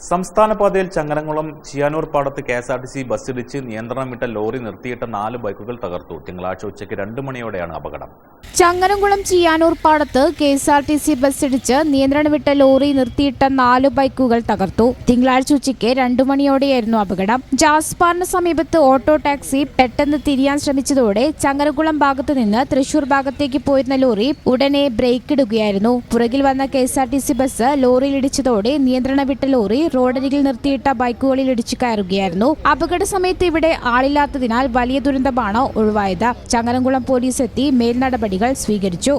സംസ്ഥാന പാതയിൽ ചങ്ങരംകുളം ചിയാനൂർ പാടത്ത് കെഎസ്ആർടിസി ബസ്സിടിച്ച് നിയന്ത്രണം വിട്ട ലോറി നിർത്തിയിട്ട 4 ബൈക്കുകൾ തകർത്തു. തിങ്കളാഴ്ച ഉച്ചയ്ക്ക് 2 മണിയോടെയാണ് അപകടം. ചങ്ങരംകുളം ചിയാനൂർ പാടത്ത് കെഎസ്ആർടിസി ബസ്സിടിച്ച് നിയന്ത്രണം വിട്ട ലോറി നിർത്തിയിട്ട 4 ബൈക്കുകൾ തകർത്തു. തിങ്കളാഴ്ച ഉച്ചയ്ക്ക് 2 മണിയോടെയായിരുന്നു അപകടം. ജാസ്പാറിന് സമീപത്ത് ഓട്ടോ ടാക്സി പെട്ടെന്ന് തിരിയാൻ ശ്രമിച്ചതോടെ ചങ്ങരംകുളം ഭാഗത്തു നിന്ന് തൃശൂർ ഭാഗത്തേക്ക് പോയിരുന്ന ലോറി ഉടനെ ബ്രേക്ക് ഇടുകയായിരുന്നു. പുറകിൽ വന്ന കെഎസ്ആർടിസി ബസ് ലോറിയിലിടിച്ചതോടെ നിയന്ത്രണം വിട്ട ലോറി റോഡരികിൽ നിർത്തിയിട്ട ബൈക്കുകളിൽ ഇടിച്ചു കയറുകയായിരുന്നു. അപകട സമയത്ത് ഇവിടെ ആളില്ലാത്തതിനാൽ വലിയ ദുരന്തമാണ് ഒഴിവായത്. ചങ്ങരംകുളം പോലീസ് എത്തി മേൽനടപടികൾ സ്വീകരിച്ചു.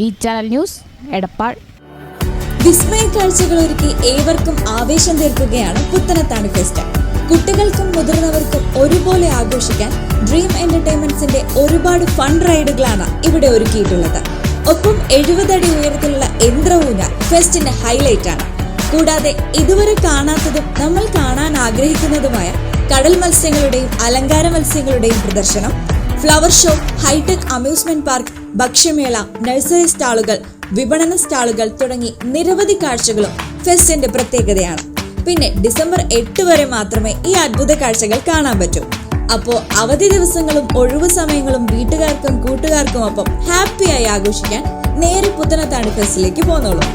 ഈ ചാനൽ ന്യൂസ് എടപ്പാൾ. വിസ്മയ കാഴ്ചകൾ ഒരുക്കി ഏവർക്കും ആവേശം തീർക്കുകയാണ് പുത്തനത്താണി ഫെസ്റ്റ്. കുട്ടികൾക്കും മുതിർന്നവർക്കും ഒരുപോലെ ആഘോഷിക്കാൻ ഡ്രീം എന്റർടൈൻമെന്റ്സിന്റെ ഒരുപാട് ഫൺ റൈഡുകളാണ് ഇവിടെ ഒരുക്കിയിട്ടുള്ളത്. ഒപ്പം 70 അടി ഉയരത്തിലുള്ള യന്ത്രഊഞ്ഞാൽ ഫെസ്റ്റിന്റെ ഹൈലൈറ്റ് ആണ്. കൂടാതെ ഇതുവരെ കാണാത്തതും നമ്മൾ കാണാൻ ആഗ്രഹിക്കുന്നതുമായ കടൽ മത്സ്യങ്ങളുടെയും അലങ്കാര മത്സ്യങ്ങളുടെയും പ്രദർശനം, flower show, hi-tech amusement park, ഭക്ഷ്യമേള, നഴ്സറി സ്റ്റാളുകൾ, വിപണന സ്റ്റാളുകൾ തുടങ്ങി നിരവധി കാഴ്ചകളും ഫെസ്റ്റിന്റെ പ്രത്യേകതയാണ്. പിന്നെ ഡിസംബർ 8 വരെ മാത്രമേ ഈ അത്ഭുത കാഴ്ചകൾ കാണാൻ പറ്റൂ. അപ്പോൾ അവധി ദിവസങ്ങളും ഒഴിവു സമയങ്ങളും വീട്ടുകാർക്കും കൂട്ടുകാർക്കും ഒപ്പം ഹാപ്പിയായി ആഘോഷിക്കാൻ നേരെ പുത്തനത്താണി ഫെസ്റ്റിലേക്ക് പോന്നോളൂ.